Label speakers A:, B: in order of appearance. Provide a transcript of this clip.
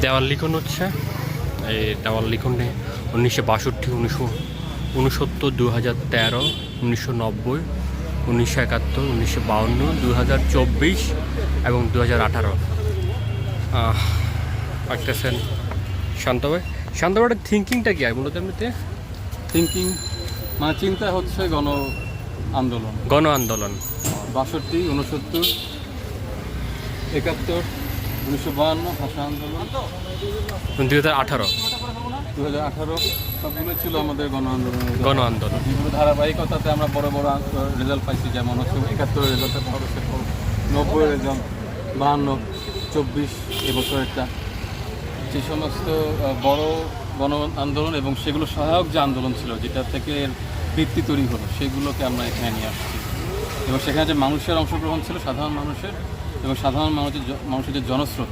A: দেওয়াল লিখন হচ্ছে। এই দেওয়াল লিখনে 1962, 1969, 2013, 1990, 1971, 1952, 2024 এবং 2018। পারতেছেন শান্তভাই? শান্তভাইয়ের থিঙ্কিংটা কি আর মূলত এমনিতে?
B: থিঙ্কিং মানে চিন্তা হচ্ছে আন্দোলন,
A: গণ আন্দোলন
B: 62, 69, 71, 1952 ভাষা আন্দোলন,
A: 2018
B: 2018 সবগুলো ছিল আমাদের গণ আন্দোলন।
A: গণ আন্দোলন
B: বিভিন্ন ধারাবাহিকতাতে আমরা বড় বড় রেজাল্ট পাইছি, যেমন হচ্ছে 71 রেজাল্টের পর 90 রেজাল্ট, 52, 24 এবছরেরটা। যে সমস্ত বড় গণ আন্দোলন এবং সেগুলো সহায়ক যে আন্দোলন ছিল, যেটা থেকে ভিত্তি তৈরি হলো, সেগুলোকে আমরা এখানে নিয়ে আসছি। এবং সেখানে যে মানুষের অংশগ্রহণ ছিল, সাধারণ মানুষের, এবং সাধারণ মানুষের যে জনস্রোত,